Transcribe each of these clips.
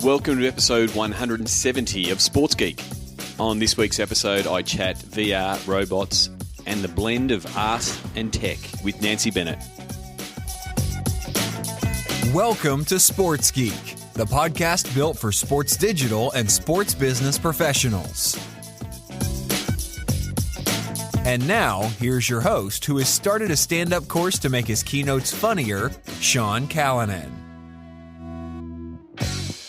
Welcome to episode 170 of Sports Geek. On this week's episode, I chat VR, robots, and the blend of art and tech with Nancy Bennett. Welcome to Sports Geek, the podcast built for sports digital and sports business professionals. And now, here's your host, who has started a stand-up course to make his keynotes funnier, Sean Callanan.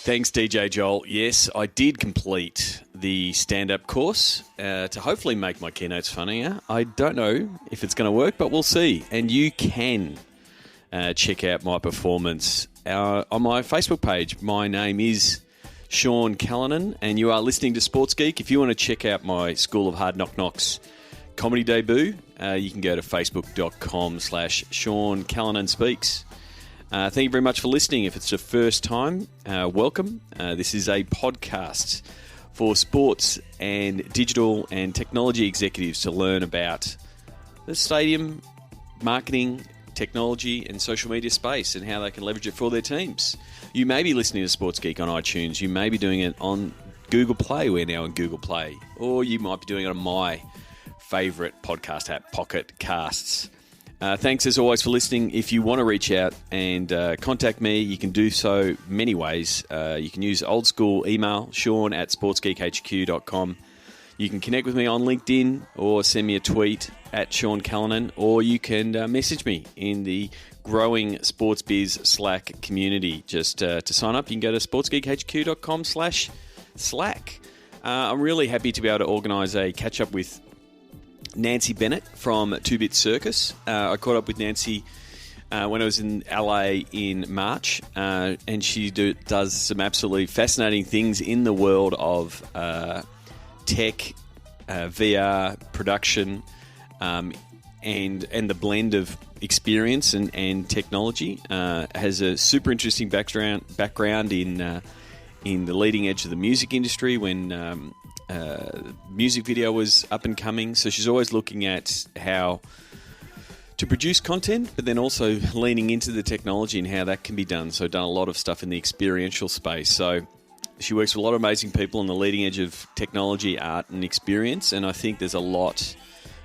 Thanks, DJ Joel. Yes, I did complete the stand-up course to hopefully make my keynotes funnier. I don't know if it's going to work, but we'll see. And you can check out my performance on my Facebook page. My name is Sean Callanan, and you are listening to Sports Geek. If you want to check out my School of Hard Knock Knocks comedy debut, you can go to facebook.com/Sean Callanan Speaks. Thank you very much for listening. If it's your first time, welcome. This is a podcast for sports and digital and technology executives to learn about the stadium, marketing, technology and social media space and how they can leverage it for their teams. You may be listening to Sports Geek on iTunes. You may be doing it on Google Play. We're now in Google Play. Or you might be doing it on my favourite podcast app, Pocket Casts. Thanks as always for listening. If you want to reach out and contact me, you can do so many ways. You can use old school email, sean@sportsgeekhq.com. You can connect with me on LinkedIn or send me a tweet at Sean Callanan, or you can message me in the growing Sports Biz Slack community. Just to sign up, you can go to sportsgeekhq.com/Slack. I'm really happy to be able to organise a catch-up with Nancy Bennett from 2-Bit Circus. I caught up with Nancy when I was in LA in March, and she does some absolutely fascinating things in the world of tech, VR, production, and the blend of experience and technology. Has a super interesting background in the leading edge of the music industry when music video was up and coming. So she's always looking at how to produce content, but then also leaning into the technology and how that can be done. So done a lot of stuff in the experiential space. So she works with a lot of amazing people on the leading edge of technology, art, and experience. And I think there's a lot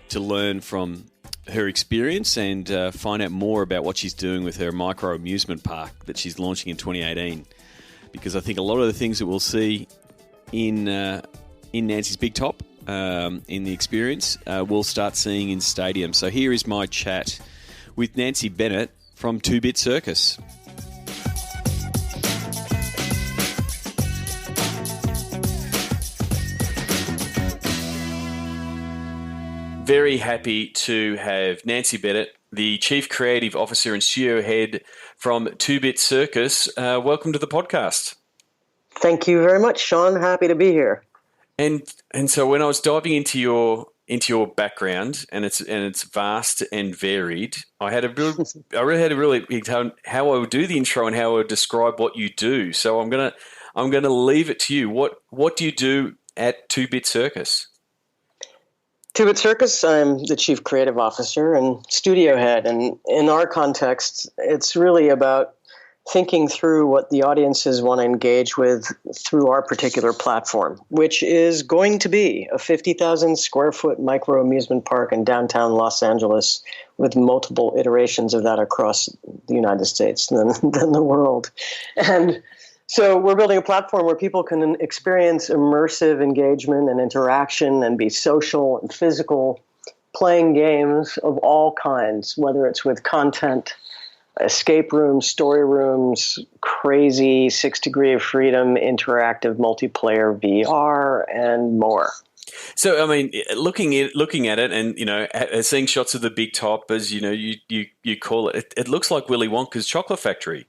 to learn from her experience and find out more about what she's doing with her micro amusement park that she's launching in 2018. Because I think a lot of the things that we'll see in Nancy's Big Top, in the experience, we'll start seeing in stadium. So here is my chat with Nancy Bennett from 2-Bit Circus. Very happy to have Nancy Bennett, the Chief Creative Officer and Studio Head from 2-Bit Circus. Welcome to the podcast. Thank you very much, Sean. Happy to be here. And so when I was diving into your background, and it's vast and varied, I really had to really how I would do the intro and how I would describe what you do. So I'm gonna leave it to you. What do you do at 2-Bit Circus? 2-Bit Circus, I'm the Chief Creative Officer and Studio Head. And in our context, it's really about thinking through what the audiences want to engage with through our particular platform, which is going to be a 50,000 square foot micro amusement park in downtown Los Angeles with multiple iterations of that across the United States and then the world. And so we're building a platform where people can experience immersive engagement and interaction and be social and physical, playing games of all kinds, whether it's with content, escape rooms, story rooms, crazy 6 Degree of Freedom, interactive multiplayer VR, and more. So, I mean, looking at it, and seeing shots of the Big Top, as you call it, it looks like Willy Wonka's chocolate factory.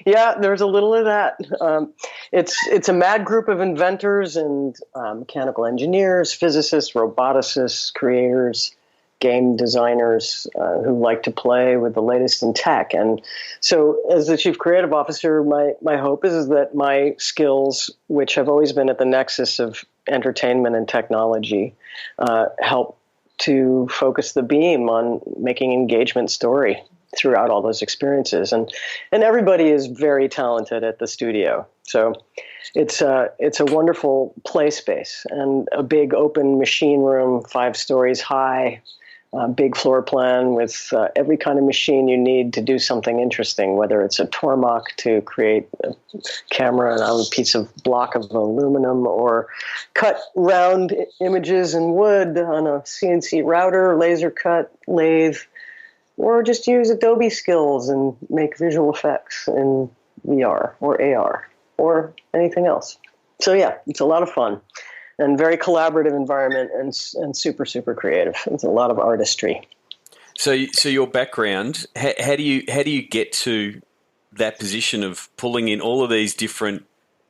Yeah, there's a little of that. It's a mad group of inventors and mechanical engineers, physicists, roboticists, creators, game designers who like to play with the latest in tech. And so as the Chief Creative Officer, my hope is that my skills, which have always been at the nexus of entertainment and technology, help to focus the beam on making engagement story. throughout all those experiences. And everybody is very talented at the studio. So it's a wonderful play space and a big open machine room, 5 stories high, big floor plan with every kind of machine you need to do something interesting, whether it's a Tormach to create a camera out of a piece of block of aluminum, or cut round images in wood on a CNC router, laser cut, lathe, or just use Adobe skills and make visual effects in VR or AR or anything else. So yeah, it's a lot of fun. And very collaborative environment, and super, super creative. It's a lot of artistry. So your background, how do you get to that position of pulling in all of these different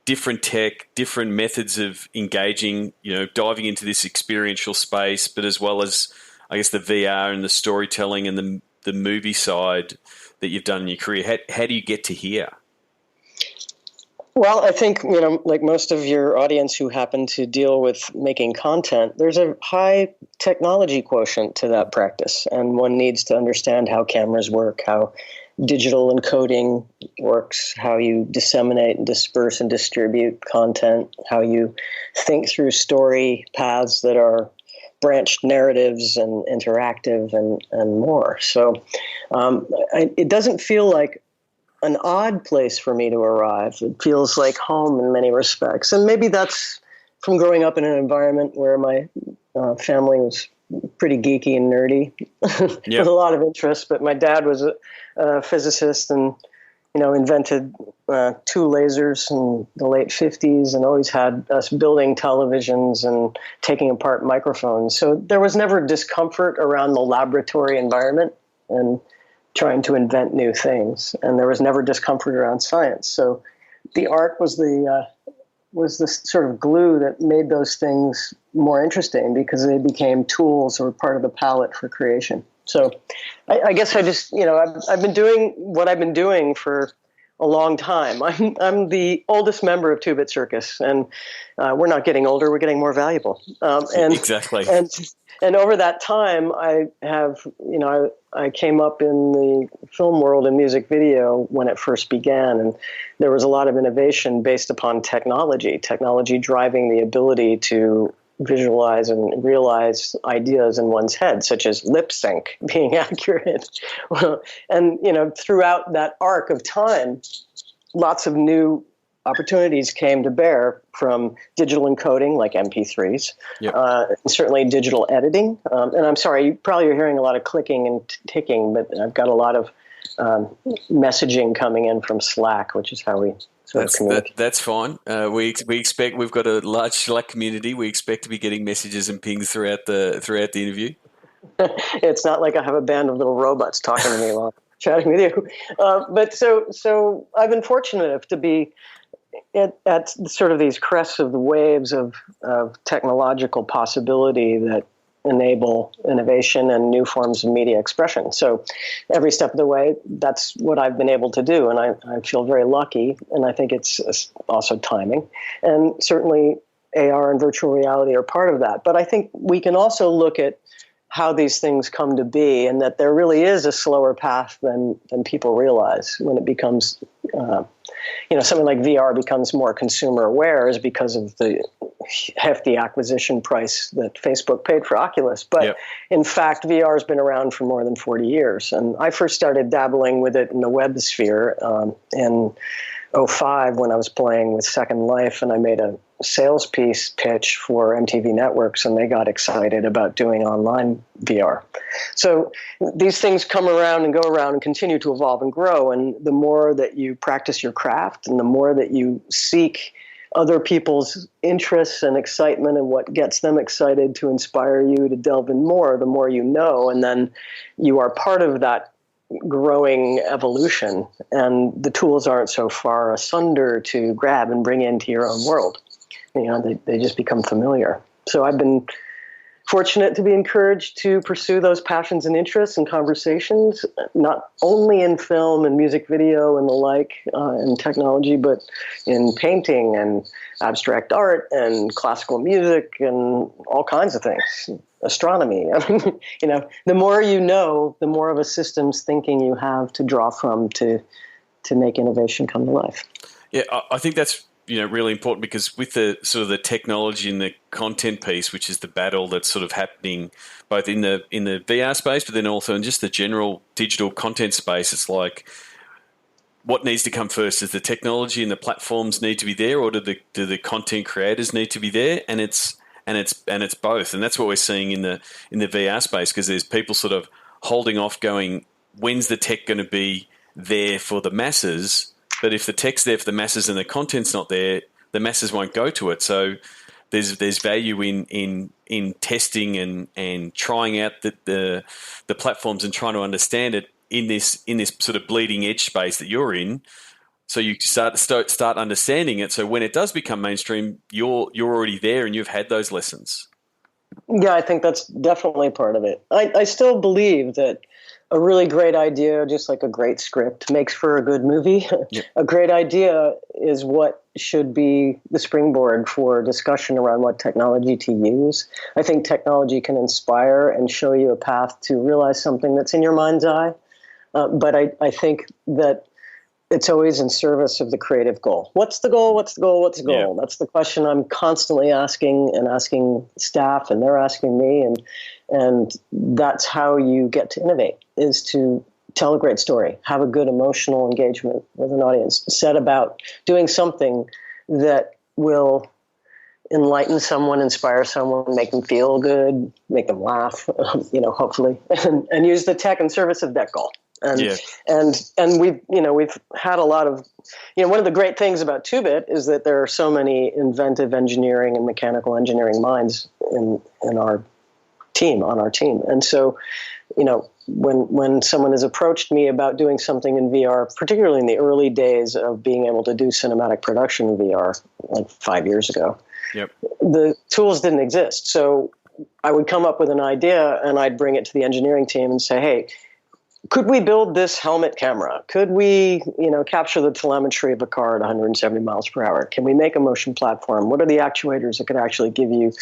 tech, different methods of engaging, diving into this experiential space, but as well as, I guess, the VR and the storytelling and the movie side that you've done in your career? How do you get to here? Well, I think, like most of your audience who happen to deal with making content, there's a high technology quotient to that practice. And one needs to understand how cameras work, how digital encoding works, how you disseminate and disperse and distribute content, how you think through story paths that are branched narratives and interactive and more. So it doesn't feel like an odd place for me to arrive. It feels like home in many respects. And maybe that's from growing up in an environment where my family was pretty geeky and nerdy with a lot of interest. But my dad was a physicist and, invented 2 lasers in the late 50s and always had us building televisions and taking apart microphones. So there was never discomfort around the laboratory environment and trying to invent new things, and there was never discomfort around science. So the art was the sort of glue that made those things more interesting because they became tools or part of the palette for creation. So I guess I just, I've been doing what I've been doing for a long time. I'm the oldest member of Two-Bit Circus, and we're not getting older, we're getting more valuable. Exactly. And over that time, I have, I came up in the film world and music video when it first began, and there was a lot of innovation based upon technology driving the ability to visualize and realize ideas in one's head, such as lip sync being accurate. And, throughout that arc of time, lots of new opportunities came to bear from digital encoding, like MP3s, certainly digital editing. And I'm sorry, you probably are hearing a lot of clicking and ticking, but I've got a lot of messaging coming in from Slack, which is how we sort of communicate. That's fine. We expect, we've got a large Slack community. We expect to be getting messages and pings throughout the interview. It's not like I have a band of little robots talking to me while I'm chatting with you. But so I've been fortunate enough to be at sort of these crests of the waves of technological possibility that enable innovation and new forms of media expression. So every step of the way, that's what I've been able to do. And I feel very lucky. And I think it's also timing. And certainly AR and virtual reality are part of that. But I think we can also look at how these things come to be, and that there really is a slower path than people realize when it becomes, something like VR becomes more consumer aware is because of the hefty acquisition price that Facebook paid for Oculus. But in fact, VR has been around for more than 40 years. And I first started dabbling with it in the web sphere in 2005 when I was playing with Second Life, and I made a sales pitch for MTV Networks, and they got excited about doing online VR. So these things come around and go around and continue to evolve and grow. And the more that you practice your craft and the more that you seek other people's interests and excitement and what gets them excited to inspire you to delve in more, the more you know. And then you are part of that growing evolution, and the tools aren't so far asunder to grab and bring into your own world. They just become familiar. So I've been fortunate to be encouraged to pursue those passions and interests and conversations, not only in film and music video and the like, and technology, but in painting and abstract art and classical music and all kinds of things. astronomy. I mean, the more you know, the more of a systems thinking you have to draw from to make innovation come to life. Yeah, I think that's really important, because with the sort of the technology and the content piece, which is the battle that's sort of happening both in the VR space, but then also in just the general digital content space, it's like, what needs to come first? Does the technology and the platforms need to be there, or do the content creators need to be there? And it's both, and that's what we're seeing in the VR space, because there's people sort of holding off, going, when's the tech going to be there for the masses? But if the tech's there for the masses and the content's not there, the masses won't go to it. So there's value in testing and trying out the platforms and trying to understand it in this sort of bleeding edge space that you're in. So you start understanding it. So when it does become mainstream, you're already there and you've had those lessons. Yeah, I think that's definitely part of it. I still believe that a really great idea, just like a great script, makes for a good movie. Yep. A great idea is what should be the springboard for discussion around what technology to use. I think technology can inspire and show you a path to realize something that's in your mind's eye. But I think that it's always in service of the creative goal. What's the goal? What's the goal? What's the goal? Yeah. That's the question I'm constantly asking staff, and they're asking me. And that's how you get to innovate, is to tell a great story, have a good emotional engagement with an audience, set about doing something that will enlighten someone, inspire someone, make them feel good, make them laugh, hopefully, and use the tech in service of that goal. And we've had a lot of, one of the great things about 2-Bit is that there are so many inventive engineering and mechanical engineering minds on our team. And so, when someone has approached me about doing something in VR, particularly in the early days of being able to do cinematic production in VR, like 5 years ago, yep, the tools didn't exist. So I would come up with an idea and I'd bring it to the engineering team and say, hey, could we build this helmet camera? Could we, capture the telemetry of a car at 170 miles per hour? Can we make a motion platform? What are the actuators that could actually give you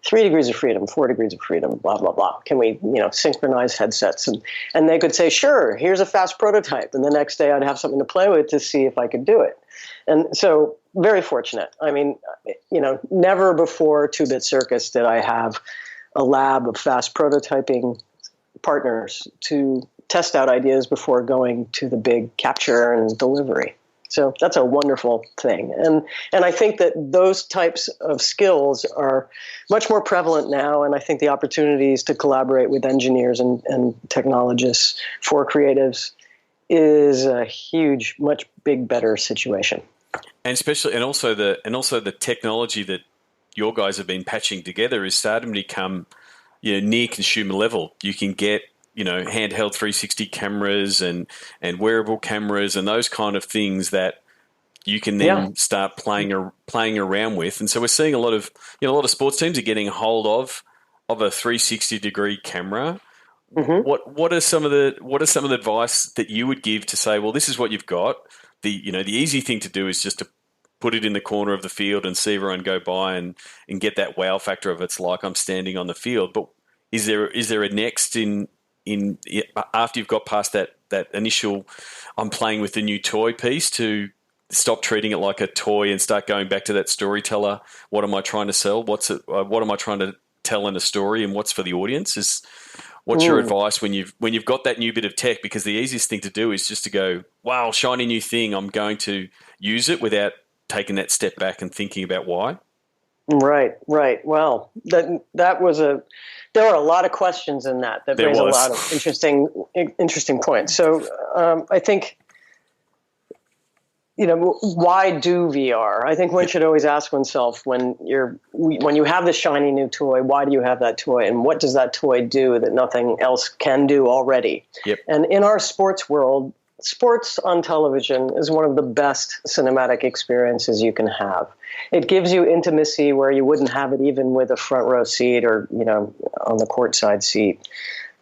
3 degrees of freedom, 4 degrees of freedom, blah, blah, blah? Can we, synchronize headsets? And they could say, sure, here's a fast prototype. And the next day I'd have something to play with to see if I could do it. And so very fortunate. I mean, never before 2-Bit Circus did I have a lab of fast prototyping partners to test out ideas before going to the big capture and delivery. So that's a wonderful thing. And I think that those types of skills are much more prevalent now, and I think the opportunities to collaborate with engineers and technologists for creatives is a huge, much better situation. And also the technology that your guys have been patching together is starting to become near consumer level. You can get handheld 360 cameras and wearable cameras and those kind of things that you can then start playing around with. And so we're seeing a lot of sports teams are getting a hold of a 360 degree camera. Mm-hmm. What are some of the advice that you would give to say, well, this is what you've got. The easy thing to do is just to put it in the corner of the field and see everyone go by and get that wow factor of it's like I'm standing on the field. But is there a next in after you've got past that initial I'm playing with the new toy piece, to stop treating it like a toy and start going back to that storyteller? What am I trying to sell? What am I trying to tell in a story, and what's for the audience? What's your advice when you've got that new bit of tech? Because the easiest thing to do is just to go, wow, shiny new thing, I'm going to use it, without taking that step back and thinking about why. Right. Well, there were a lot of questions in that raise a lot of interesting points. So I think, why do VR? I think one should always ask oneself, when you have the shiny new toy, why do you have that toy, and what does that toy do that nothing else can do already? Yep. And in our sports world, sports on television is one of the best cinematic experiences you can have. It gives you intimacy where you wouldn't have it even with a front row seat or, on the courtside seat,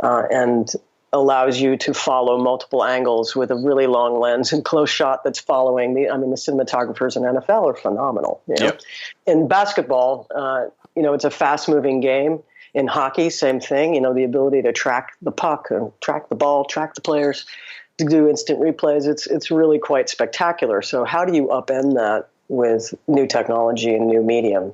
and allows you to follow multiple angles with a really long lens and close shot that's following the cinematographers in NFL are phenomenal. Yep. In basketball, it's a fast moving game. In hockey, same thing. The ability to track the puck and track the ball, track the players, to do instant replays. It's really quite spectacular. So how do you upend that with new technology and new medium?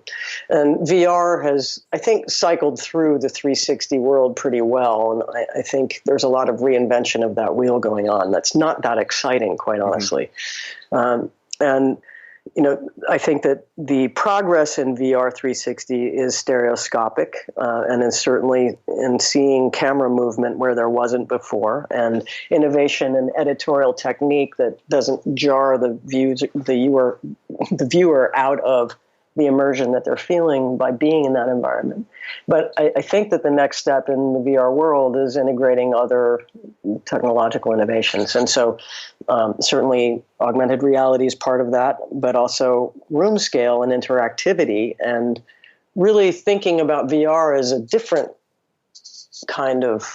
And VR has, I think, cycled through the 360 world pretty well. And I think there's a lot of reinvention of that wheel going on. That's not that exciting, quite honestly. And I think that the progress in VR 360 is stereoscopic, and is certainly in seeing camera movement where there wasn't before, and innovation and editorial technique that doesn't jar the viewer out of the immersion that they're feeling by being in that environment. But I think that the next step in the VR world is integrating other technological innovations. And so certainly augmented reality is part of that, but also room scale and interactivity, and really thinking about VR as a different kind of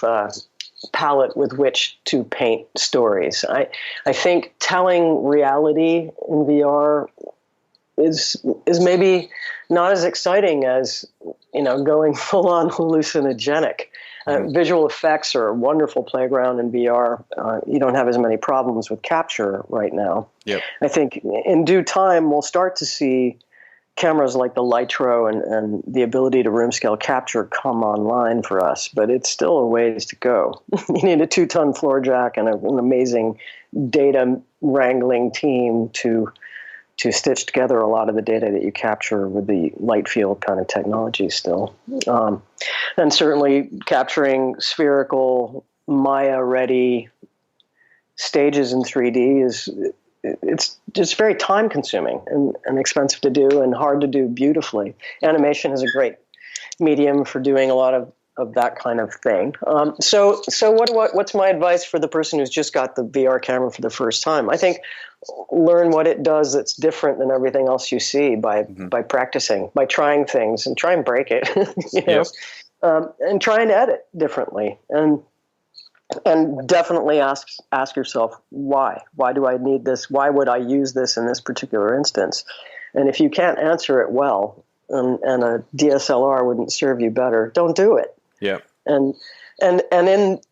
palette with which to paint stories. I think telling reality in VR is maybe not as exciting as going full on hallucinogenic. Visual effects are a wonderful playground in VR. You don't have as many problems with capture right now. Yep. I think in due time we'll start to see cameras like the Lytro and the ability to room scale capture come online for us, but it's still a ways to go. You need a 2-ton floor jack and an amazing data wrangling team to stitch together a lot of the data that you capture with the light field kind of technology still. And certainly capturing spherical Maya-ready stages in 3D it's just very time consuming and expensive to do and hard to do beautifully. Animation is a great medium for doing a lot of that kind of thing. So what's my advice for the person who's just got the VR camera for the first time? I think learn what it does that's different than everything else you see by practicing, by trying things, and try and break it, Yes. and try and edit differently. And definitely ask yourself, why? Why do I need this? Why would I use this in this particular instance? And if you can't answer it well, and a DSLR wouldn't serve you better, don't do it. Yeah. And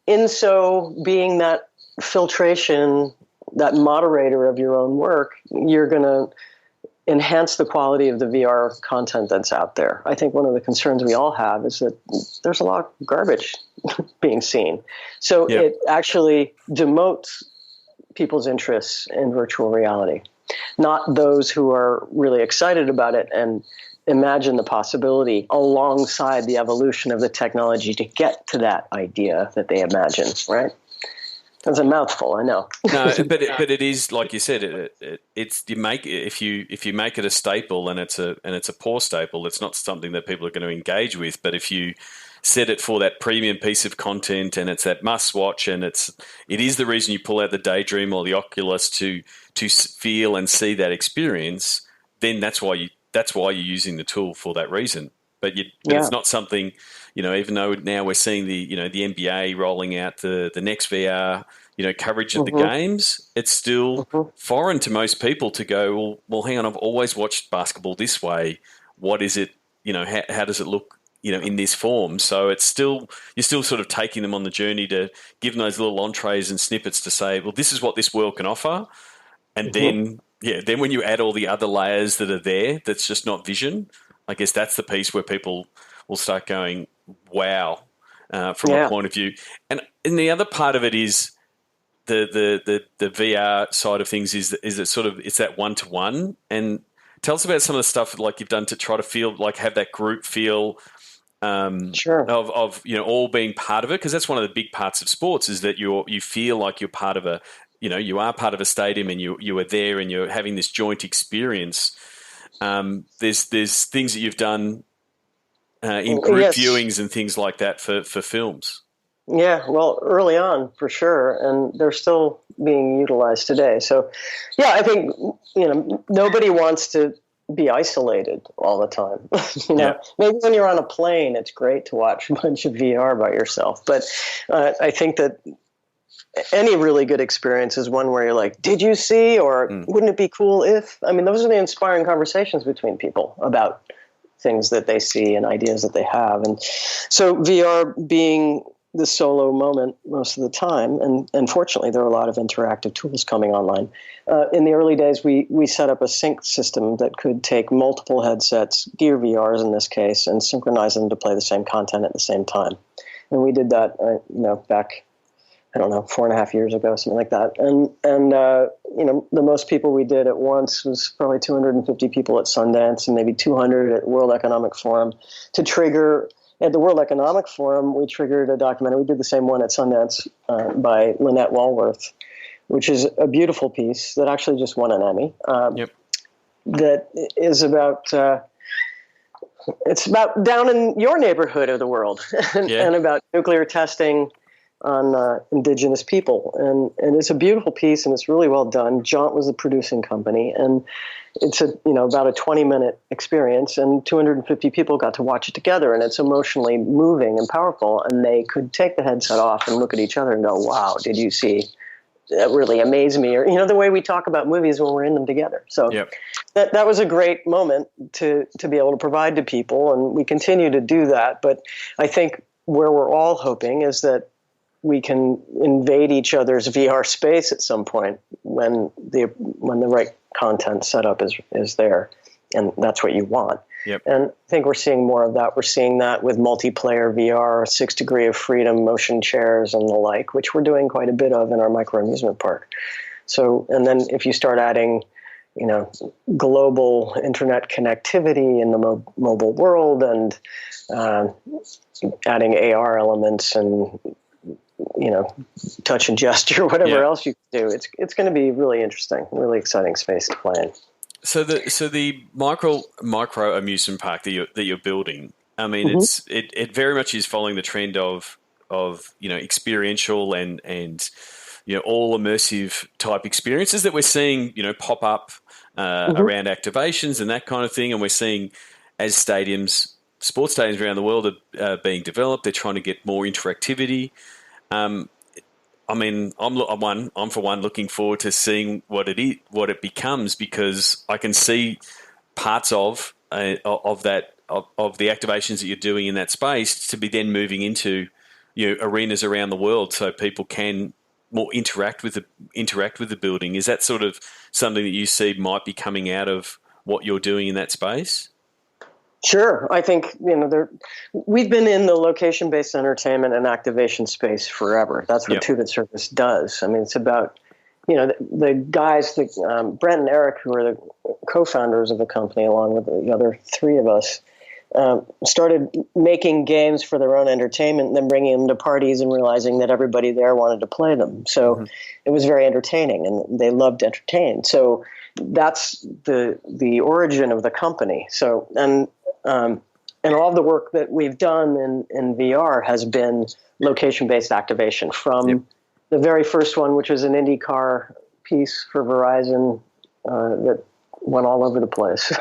in so being that filtration, that moderator of your own work, you're going to enhance the quality of the VR content that's out there. I think one of the concerns we all have is that there's a lot of garbage being seen. So It actually demotes people's interests in virtual reality, not those who are really excited about it and imagine the possibility alongside the evolution of the technology to get to that idea that they imagine, right? That's a mouthful, I know. No, but it is, like you said, it's if you make it a staple and it's a poor staple, it's not something that people are going to engage with. But if you set it for that premium piece of content and it's that must watch, and it is the reason you pull out the Daydream or the Oculus to feel and see that experience, then that's why you're using the tool for that reason. But it's not something, even though now we're seeing the NBA rolling out the next VR, coverage of the games, it's still foreign to most people to go, well, hang on, I've always watched basketball this way. What is it, how does it look, in this form? So you're still sort of taking them on the journey to give them those little entrees and snippets to say, well, this is what this world can offer. And then when you add all the other layers that are there, that's just not vision, I guess that's the piece where people will start going, wow, from a point of view. And the other part of it is the VR side of things is it sort of, it's that one-to-one. And tell us about some of the stuff like you've done to try to feel like have that group feel of all being part of it, because that's one of the big parts of sports is that you feel like you're part of you are part of a stadium and you are there and you're having this joint experience. There's things that you've done in group viewings and things like that for films. Yeah, well, early on for sure, and they're still being utilized today. So, I think nobody wants to be isolated all the time. Maybe when you're on a plane, it's great to watch a bunch of VR by yourself. But I think that any really good experience is one where you're like, did you see, or wouldn't it be cool if? I mean, those are the inspiring conversations between people about things that they see and ideas that they have. And so VR being the solo moment most of the time, and fortunately there are a lot of interactive tools coming online. In the early days, we set up a sync system that could take multiple headsets, Gear VRs in this case, and synchronize them to play the same content at the same time. And we did that, back, 4.5 years ago, something like that. And the most people we did at once was probably 250 people at Sundance and maybe 200 at World Economic Forum. To trigger, at the World Economic Forum, we triggered a documentary. We did the same one at Sundance by Lynette Walworth, which is a beautiful piece that actually just won an Emmy. That is about... it's about down in your neighborhood of the world and about nuclear testing on indigenous people. And it's a beautiful piece, and it's really well done. Jaunt was the producing company, and it's about a 20-minute experience, and 250 people got to watch it together, and it's emotionally moving and powerful, and they could take the headset off and look at each other and go, wow, did you see? That really amazed me. Or, the way we talk about movies when we're in them together. So that was a great moment to be able to provide to people, and we continue to do that. But I think where we're all hoping is that we can invade each other's VR space at some point when the right content setup is there, and that's what you want. And I think we're seeing more of that. We're seeing that with multiplayer VR, 6 Degree of Freedom, motion chairs, and the like, which we're doing quite a bit of in our micro amusement park. So, and then if you start adding, global internet connectivity in the mobile world, and adding AR elements and touch and gesture, whatever else you can do, it's going to be really interesting, really exciting space to play in. So the micro amusement park that you're building, I mean, it very much is following the trend of experiential and all immersive type experiences that we're seeing pop up around activations and that kind of thing, and we're seeing as sports stadiums around the world are being developed, they're trying to get more interactivity. I mean, I'm for one looking forward to seeing what it becomes, because I can see parts of the activations that you're doing in that space to be then moving into arenas around the world, so people can more interact with the building. Is that sort of something that you see might be coming out of what you're doing in that space? Sure. I think, we've been in the location-based entertainment and activation space forever. That's what Two Bit Circus does. I mean, it's about, the guys, Brent and Eric, who are the co-founders of the company, along with the other three of us, started making games for their own entertainment and then bringing them to parties and realizing that everybody there wanted to play them. So it was very entertaining, and they loved to entertain. So that's the origin of the company. So, and all of the work that we've done in VR has been location-based activation, from the very first one, which was an IndyCar piece for Verizon that went all over the place,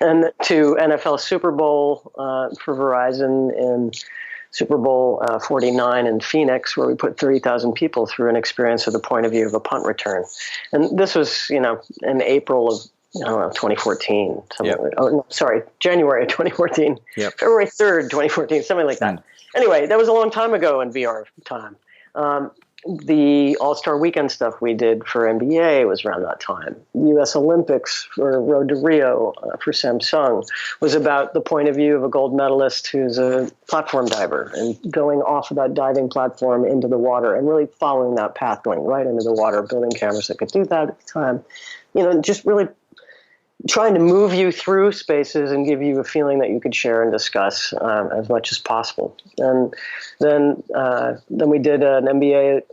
and to NFL Super Bowl for Verizon in Super Bowl 49 in Phoenix, where we put 30,000 people through an experience of the point of view of a punt return. And this was, in April of 2014. January of 2014. February 3rd, 2014, something like that. Anyway, that was a long time ago in VR time. The All-Star Weekend stuff we did for NBA was around that time. U.S. Olympics for Road to Rio for Samsung was about the point of view of a gold medalist who's a platform diver and going off of that diving platform into the water and really following that path, going right into the water, building cameras that could do that at the time. Just really trying to move you through spaces and give you a feeling that you could share and discuss as much as possible. And then we did an NBA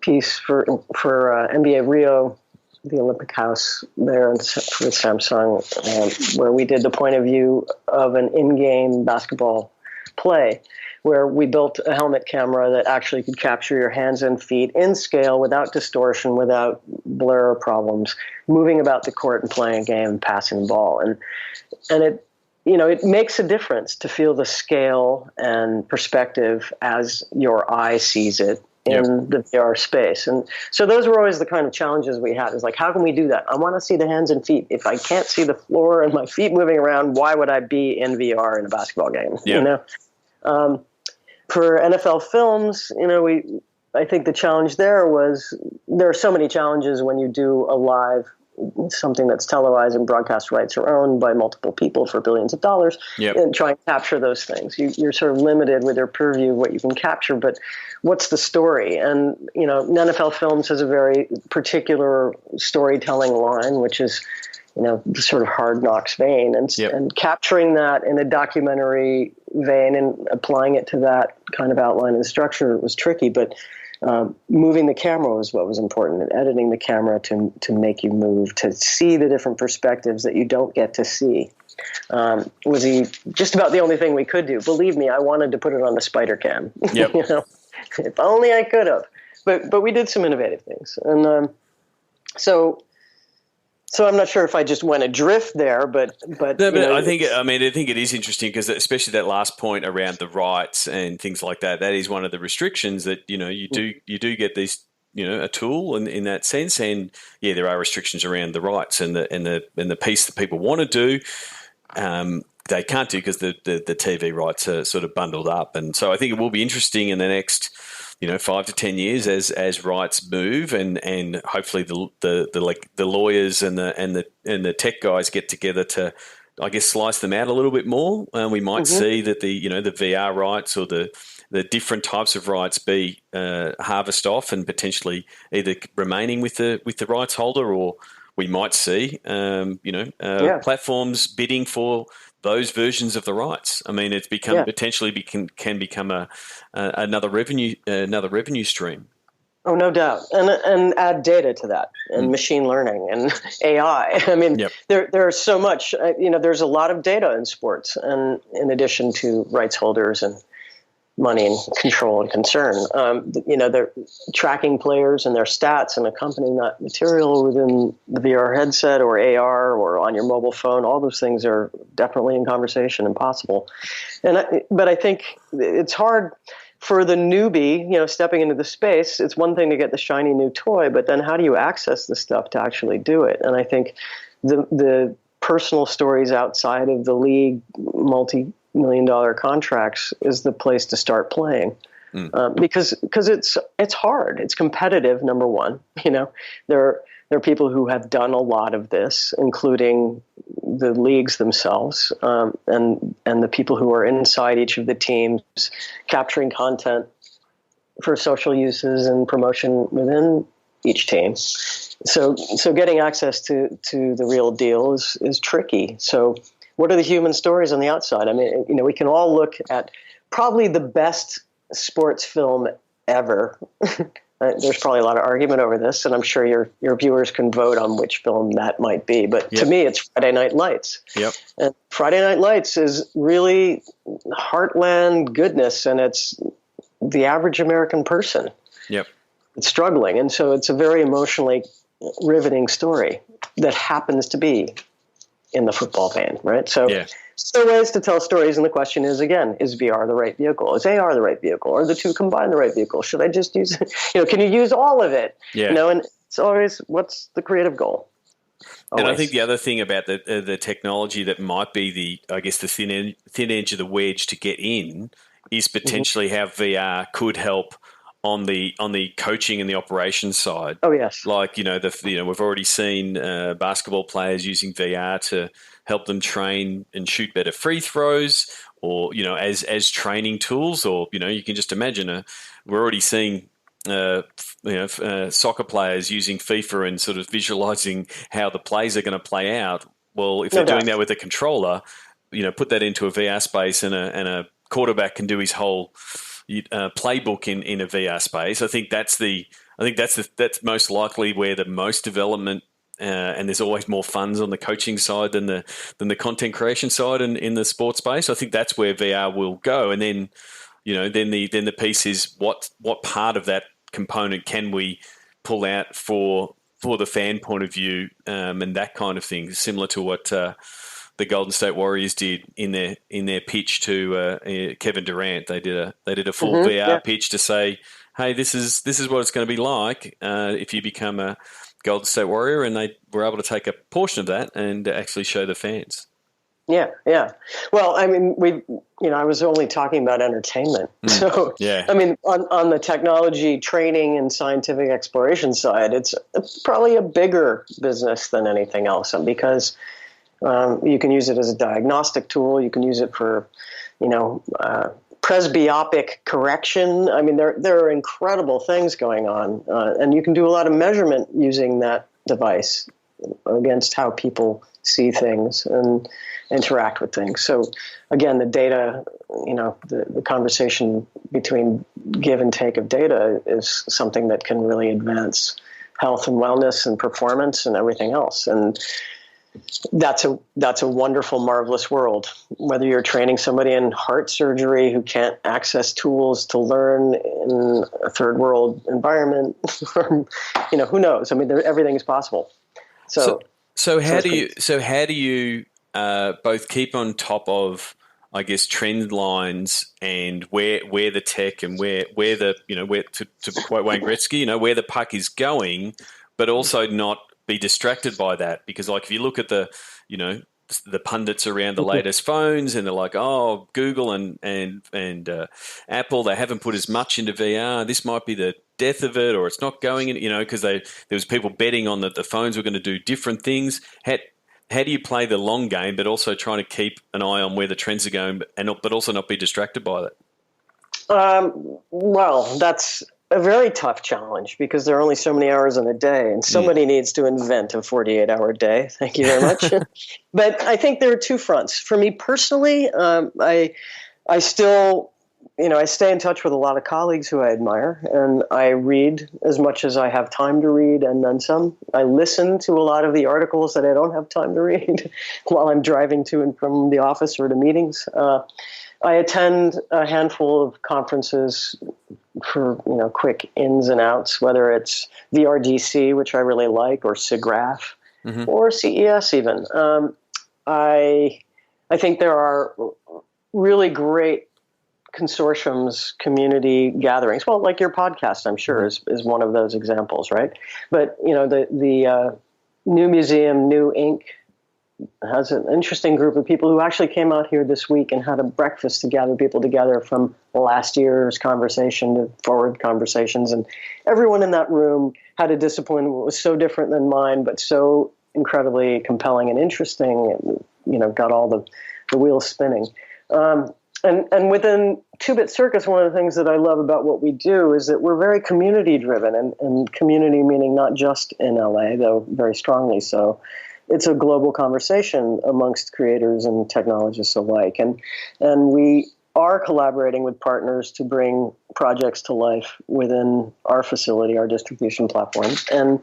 piece for NBA Rio, the Olympic House there with Samsung, where we did the point of view of an in-game basketball play, where we built a helmet camera that actually could capture your hands and feet in scale, without distortion, without blur problems, moving about the court and playing a game and passing the ball. And it makes a difference to feel the scale and perspective as your eye sees it in the VR space. And so those were always the kind of challenges we had. Is like, how can we do that? I want to see the hands and feet. If I can't see the floor and my feet moving around, why would I be in VR in a basketball game? Yeah. You know, for NFL films, you know, I think the challenge there are so many challenges when you do a live something that's televised and broadcast rights are owned by multiple people for billions of dollars, and try and capture those things. You're sort of limited with your purview of what you can capture, but what's the story? And, you know, NFL Films has a very particular storytelling line, which is, you know, the sort of Hard Knocks vein, and capturing that in a documentary vein and applying it to that kind of outline and structure was tricky, but moving the camera was what was important, and editing the camera to make you move, to see the different perspectives that you don't get to see. Was just about the only thing we could do. Believe me, I wanted to put it on the spider cam. Yep. You know, if only I could have. But we did some innovative things, and so I'm not sure if I just went adrift there, but no, but I think it is interesting because especially that last point around the rights and things like that. That is one of the restrictions that, you know, you do get these, you know, a tool in that sense, and there are restrictions around the rights and the piece that people want to do. They can't do because the TV rights are sort of bundled up, and so I think it will be interesting in the next, you know, 5 to 10 years as rights move, and hopefully the lawyers and the tech guys get together to, I guess, slice them out a little bit more. We might see that the VR rights or the different types of rights be harvest off and potentially either remaining with the rights holder, or we might see platforms bidding for those versions of the rights. I mean, it's become potentially can become another revenue stream. Oh, no doubt, and add data to that, and machine learning and AI. I mean, there's so much. There's a lot of data in sports, and in addition to rights holders and money and control and concern, they're tracking players and their stats and accompanying that material within the VR headset or AR or on your mobile phone. All those things are definitely in conversation and possible. But I think it's hard for the newbie, stepping into the space. It's one thing to get the shiny new toy, but then how do you access the stuff to actually do it? And I think the personal stories outside of the league, multi-million-dollar contracts is the place to start playing, because it's hard. It's competitive. Number one, there are people who have done a lot of this, including the leagues themselves, and the people who are inside each of the teams, capturing content for social uses and promotion within each team. So getting access to the real deal is tricky. So what are the human stories on the outside? I mean, we can all look at probably the best sports film ever. There's probably a lot of argument over this, and I'm sure your viewers can vote on which film that might be. But to me, it's Friday Night Lights. Yep. And Friday Night Lights is really heartland goodness, and it's the average American person. Yep. It's struggling, and so it's a very emotionally riveting story that happens to be in the football vein, right? So there are ways to tell stories, and the question is, again, is VR the right vehicle? Is AR the right vehicle? Or the two combined the right vehicle? Should I just use, can you use all of it? Yeah. And it's always, what's the creative goal? Always. And I think the other thing about the technology that might be the thin edge of the wedge to get in is potentially how VR could help on the coaching and the operations side. Oh yes, like we've already seen basketball players using VR to help them train and shoot better free throws, or as training tools, or you can just imagine we're already seeing soccer players using FIFA and sort of visualizing how the plays are going to play out. Well, if they're doing that with a controller, put that into a VR space, and a quarterback can do his whole playbook in a VR space. I think that's most likely where the most development, and there's always more funds on the coaching side than the content creation side in the sports space. I think that's where VR will go, and then then the piece is what part of that component can we pull out for the fan point of view, and that kind of thing, similar to what the Golden State Warriors did in their pitch to Kevin Durant. They did a full VR pitch to say, hey, this is what it's going to be like if you become a Golden State Warrior, and they were able to take a portion of that and actually show the fans. Yeah, yeah. Well, I mean, I was only talking about entertainment. So, yeah. I mean, on the technology training and scientific exploration side, it's probably a bigger business than anything else, because you can use it as a diagnostic tool. You can use it for, presbyopic correction. I mean, there are incredible things going on, and you can do a lot of measurement using that device against how people see things and interact with things. So again, the data, the conversation between give and take of data is something that can really advance health and wellness and performance and everything else. And that's a wonderful, marvelous world. Whether you're training somebody in heart surgery who can't access tools to learn in a third world environment, or, who knows? I mean, everything is possible. So how do you both keep on top of, I guess, trend lines and where the tech and where to quote Wayne Gretzky, where the puck is going, but also not be distracted by that? Because like if you look at the pundits around the latest phones, and they're like, oh, Google and Apple, they haven't put as much into VR. This might be the death of it, or it's not going in, because there was people betting on that the phones were going to do different things. How do you play the long game, but also trying to keep an eye on where the trends are going, but also not be distracted by that? Well, that's a very tough challenge, because there are only so many hours in a day, and somebody needs to invent a 48-hour day. Thank you very much. But I think there are two fronts. For me personally, I still, I stay in touch with a lot of colleagues who I admire, and I read as much as I have time to read, and then some. I listen to a lot of the articles that I don't have time to read while I'm driving to and from the office or to meetings. I attend a handful of conferences for quick ins and outs, whether it's VRDC, which I really like, or SIGGRAPH, or CES even. I think there are really great consortiums, community gatherings. Well, like your podcast, I'm sure, is one of those examples, right? But the New Museum, New Inc. has an interesting group of people who actually came out here this week and had a breakfast to gather people together from last year's conversation to forward conversations. And everyone in that room had a discipline that was so different than mine, but so incredibly compelling and interesting, and, got all the wheels spinning. And within 2-Bit Circus, one of the things that I love about what we do is that we're very community driven, and community meaning not just in LA, though very strongly so. It's a global conversation amongst creators and technologists alike. And we are collaborating with partners to bring projects to life within our facility, our distribution platform. And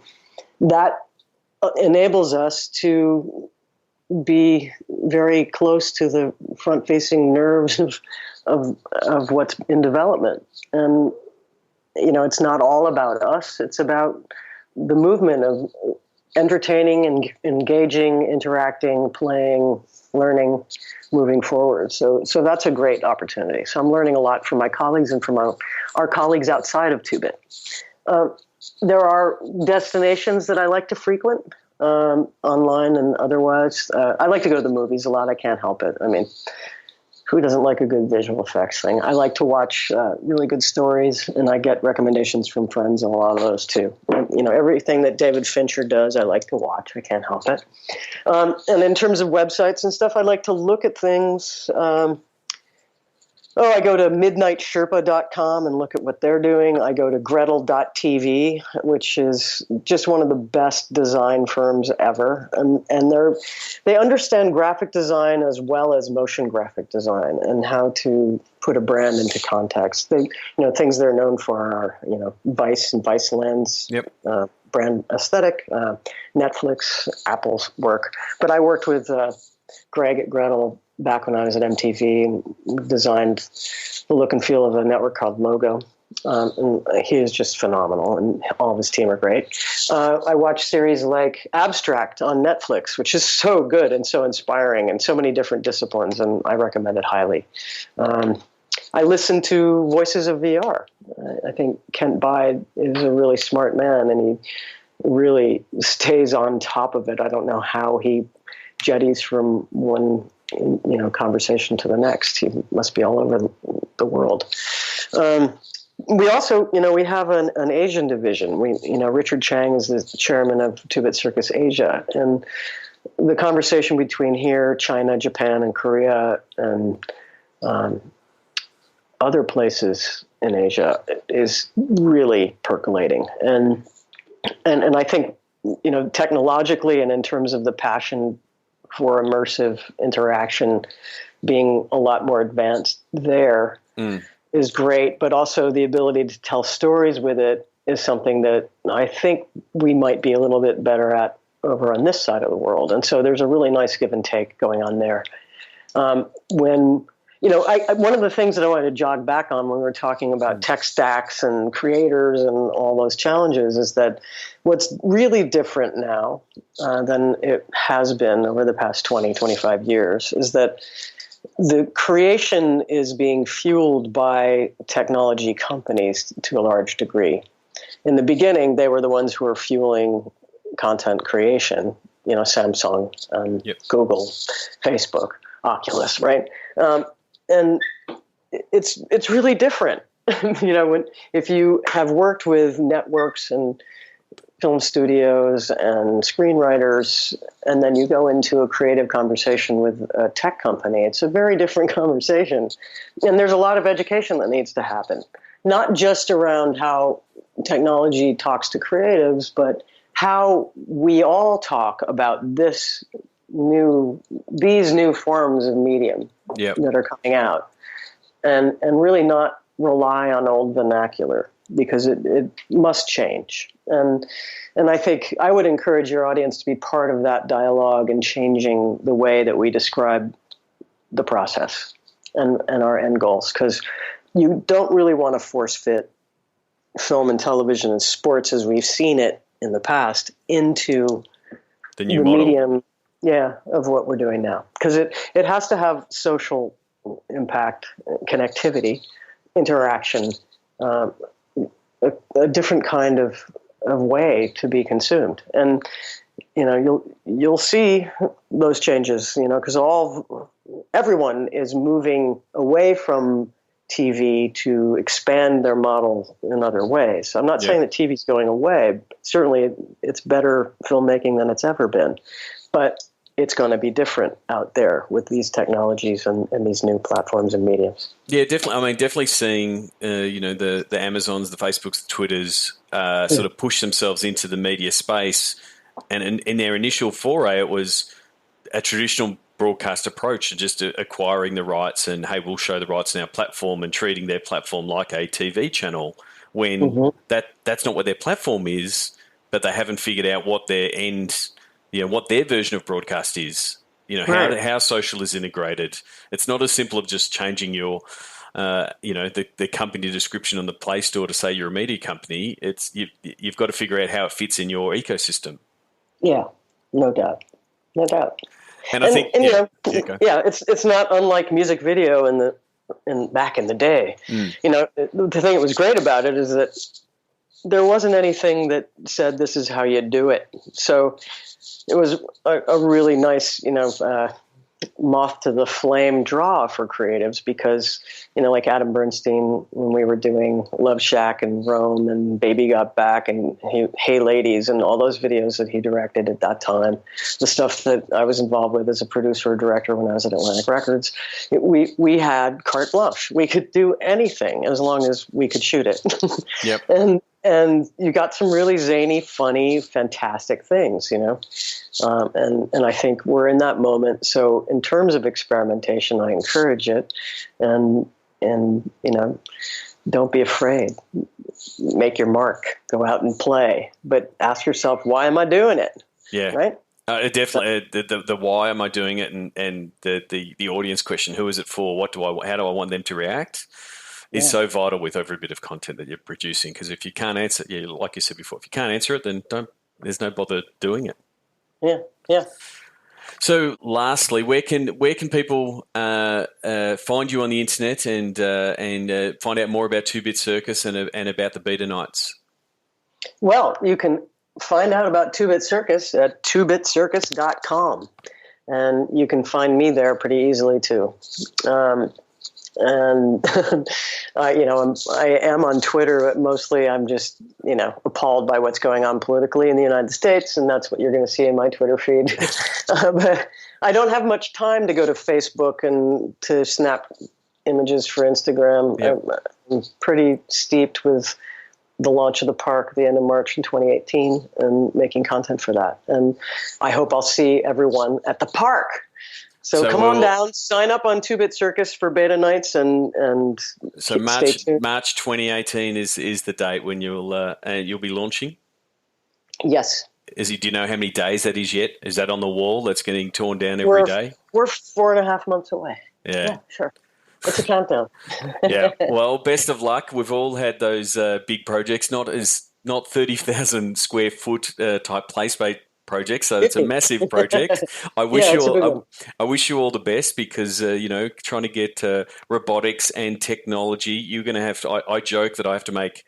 that enables us to be very close to the front-facing nerves of what's in development. And, it's not all about us. It's about the movement of entertaining and engaging, interacting, playing, learning, moving forward. So that's a great opportunity. So I'm learning a lot from my colleagues and from our colleagues outside of 2-Bit. There are destinations that I like to frequent, online and otherwise. I like to go to the movies a lot. I can't help it. I mean, who doesn't like a good visual effects thing? I like to watch really good stories, and I get recommendations from friends on a lot of those too. And, everything that David Fincher does, I like to watch. I can't help it. And in terms of websites and stuff, I like to look at things. I go to midnightsherpa.com and look at what they're doing. I go to gretel.tv, which is just one of the best design firms ever. And they understand graphic design as well as motion graphic design and how to put a brand into context. They, things they're known for are, Vice and Vice Lens, brand aesthetic, Netflix, Apple's work. But I worked with Greg at Gretel back when I was at MTV and designed the look and feel of a network called Logo. And he is just phenomenal, and all of his team are great. I watch series like Abstract on Netflix, which is so good and so inspiring and so many different disciplines, and I recommend it highly. I listen to Voices of VR. I think Kent Bide is a really smart man, and he really stays on top of it. I don't know how he jetties from one conversation to the next. He must be all over the world. We also, we have an Asian division. Richard Chang is the chairman of Two-Bit Circus Asia, and the conversation between here, China, Japan, and Korea, and other places in Asia is really percolating. And I think, technologically and in terms of the passion for immersive interaction being a lot more advanced there is great, but also the ability to tell stories with it is something that I think we might be a little bit better at over on this side of the world. And so there's a really nice give and take going on there. One of the things that I wanted to jog back on when we were talking about tech stacks and creators and all those challenges is that what's really different now than it has been over the past 20, 25 years is that the creation is being fueled by technology companies to a large degree. In the beginning, they were the ones who were fueling content creation, Samsung, Google, Facebook, Oculus, right? And it's really different. If you have worked with networks and film studios and screenwriters, and then you go into a creative conversation with a tech company, it's a very different conversation. And there's a lot of education that needs to happen, not just around how technology talks to creatives, but how we all talk about these new forms of medium that are coming out, and really not rely on old vernacular, because it must change. And I think I would encourage your audience to be part of that dialogue and changing the way that we describe the process and our end goals, because you don't really want to force fit film and television and sports as we've seen it in the past into the new model. Medium of what we're doing now, because it has to have social impact, connectivity, interaction, a different kind of way to be consumed. And you'll see those changes, because everyone is moving away from TV to expand their model in other ways. I'm not saying that TV's going away. Certainly it's better filmmaking than it's ever been, but it's going to be different out there with these technologies and these new platforms and mediums. Yeah, definitely. I mean, definitely seeing, the Amazons, the Facebooks, the Twitters sort of push themselves into the media space. And in their initial foray, it was a traditional broadcast approach to just acquiring the rights and, hey, we'll show the rights on our platform, and treating their platform like a TV channel, when that's not what their platform is, but they haven't figured out what their what their version of broadcast is. How social is integrated. It's not as simple of just changing your, the company description on the Play Store to say you're a media company. You've got to figure out how it fits in your ecosystem. Yeah, no doubt. And I think, it's not unlike music video back in the day. The thing that was great about it is that there wasn't anything that said this is how you do it. So it was a really nice, moth to the flame draw for creatives, because, like Adam Bernstein, when we were doing Love Shack and Rome and Baby Got Back and Hey Ladies and all those videos that he directed at that time, the stuff that I was involved with as a producer or director when I was at Atlantic Records, we had carte blanche. We could do anything as long as we could shoot it. Yep. And you got some really zany, funny, fantastic things, and I think we're in that moment. So in terms of experimentation, I encourage it, and don't be afraid. Make your mark. Go out and play, but ask yourself, why am I doing it? Yeah. Right. Definitely the why am I doing it, and the audience question, who is it for? How do I want them to react? Is so vital with every bit of content that you're producing, because if you can't answer, like you said before, if you can't answer it, then there's no bother doing it. Yeah. So, lastly, where can people find you on the internet and find out more about 2-Bit Circus and about the Beta Nights? Well, you can find out about 2-Bit Circus at 2bitcircus.com, and you can find me there pretty easily too. And I am on Twitter, but mostly I'm just appalled by what's going on politically in the United States, and that's what you're going to see in my Twitter feed. But I don't have much time to go to Facebook and to snap images for Instagram. Yep. I'm pretty steeped with the launch of the park at the end of March in 2018 and making content for that. And I hope I'll see everyone at the park. So come on down, sign up on 2-Bit Circus for Beta Nights, and so March 2018 is the date when you'll be launching. Yes. Do you know how many days that is yet? Is that on the wall that's getting torn down every day? We're 4.5 months away. Yeah, sure. It's a countdown. Yeah. Well, best of luck. We've all had those big projects, not 30,000 square foot type play-based project, so it's a massive project. I wish you all the best because trying to get robotics and technology, you're going to have to. I joke that I have to make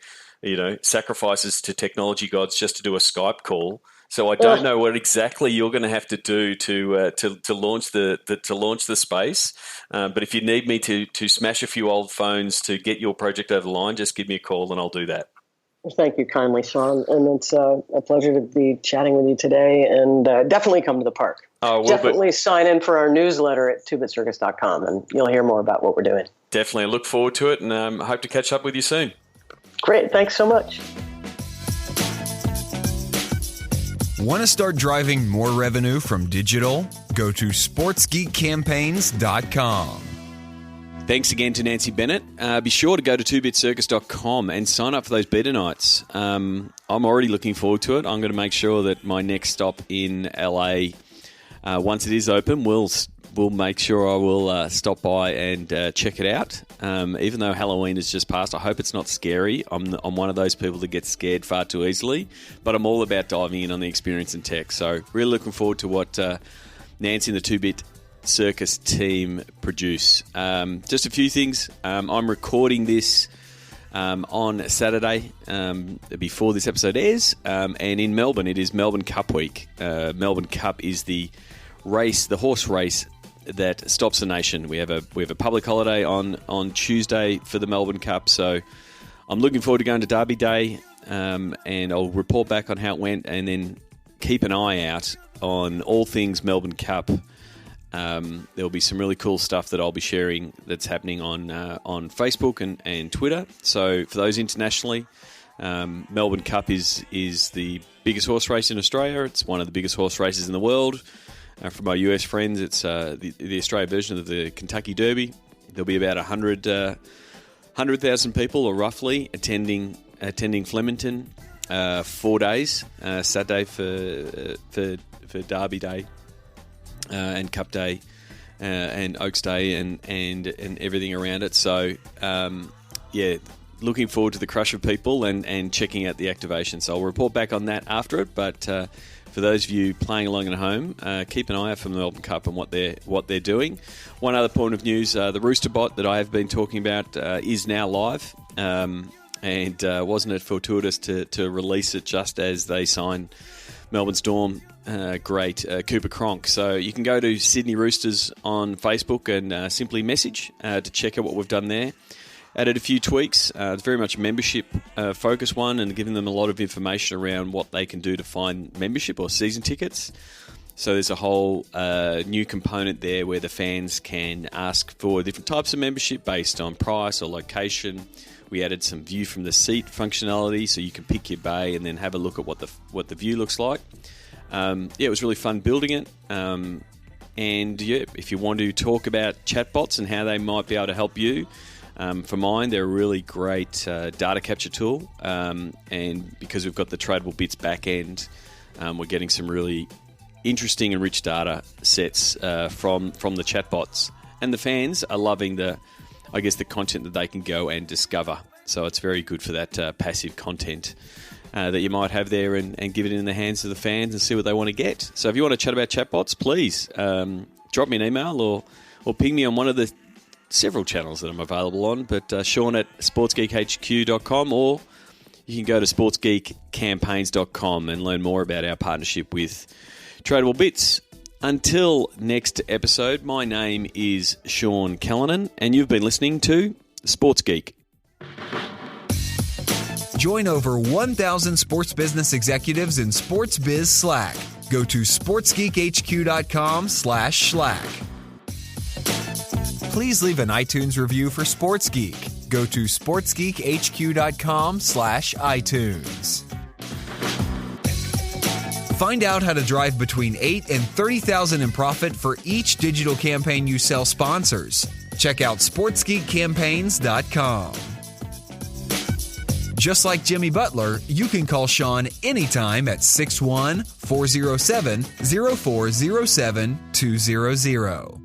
sacrifices to technology gods just to do a Skype call. So I don't know what exactly you're going to have to do to launch the space. But if you need me to smash a few old phones to get your project over the line, just give me a call and I'll do that. Thank you kindly, Sean. And it's a pleasure to be chatting with you today. And definitely come to the park. Definitely sign in for our newsletter at 2bitcircus.com, and you'll hear more about what we're doing. Definitely. I look forward to it, and hope to catch up with you soon. Great. Thanks so much. Want to start driving more revenue from digital? Go to sportsgeekcampaigns.com. Thanks again to Nancy Bennett. Be sure to go to 2bitcircus.com and sign up for those Beta Nights. I'm already looking forward to it. I'm going to make sure that my next stop in LA, once it is open, we'll make sure I will stop by and check it out. Even though Halloween has just passed, I hope it's not scary. I'm one of those people that gets scared far too easily, but I'm all about diving in on the experience and tech. So really looking forward to what Nancy and the 2-Bit Circus team produce. Just a few things. I'm recording this on Saturday before this episode airs, and in Melbourne it is Melbourne Cup week. Melbourne Cup is the horse race that stops the nation. We have a public holiday on Tuesday for the Melbourne Cup, so I'm looking forward to going to Derby Day, and I'll report back on how it went, and then keep an eye out on all things Melbourne Cup. There'll be some really cool stuff that I'll be sharing that's happening on Facebook and Twitter. So for those internationally, Melbourne Cup is the biggest horse race in Australia. It's one of the biggest horse races in the world. For my US friends, it's the Australia version of the Kentucky Derby. There'll be about 100,000 people, or roughly, attending Flemington 4 days. Saturday for Derby Day. And Cup Day, and Oaks Day, and everything around it. So, looking forward to the crush of people and checking out the activation. So I'll report back on that after it. But for those of you playing along at home, keep an eye out for the Melbourne Cup and what they're doing. One other point of news: the Rooster Bot that I have been talking about is now live. And wasn't it fortuitous to release it just as they sign Melbourne Storm great Cooper Cronk? So you can go to Sydney Roosters on Facebook and simply message to check out what we've done there. Added a few tweaks. It's very much a membership focused one, and giving them a lot of information around what they can do to find membership or season tickets. So there's a whole new component there where the fans can ask for different types of membership based on price or location. We added some view from the seat functionality, so you can pick your bay and then have a look at what the view looks like. It was really fun building it. If you want to talk about chatbots and how they might be able to help you, for mine, they're a really great data capture tool. And because we've got the Tradable Bits back end, we're getting some really interesting and rich data sets from the chatbots. And the fans are loving the content that they can go and discover. So it's very good for that passive content. that you might have there and give it in the hands of the fans and see what they want to get. So if you want to chat about chatbots, please drop me an email or ping me on one of the several channels that I'm available on, but Sean at sportsgeekhq.com, or you can go to sportsgeekcampaigns.com and learn more about our partnership with Tradable Bits. Until next episode, my name is Sean Callanan, and you've been listening to Sports Geek. Join over 1,000 sports business executives in Sports Biz Slack. Go to sportsgeekhq.com/Slack. Please leave an iTunes review for Sports Geek. Go to sportsgeekhq.com/iTunes. Find out how to drive between $8,000 and $30,000 in profit for each digital campaign you sell sponsors. Check out sportsgeekcampaigns.com. Just like Jimmy Butler, you can call Sean anytime at 614-407-0407-200.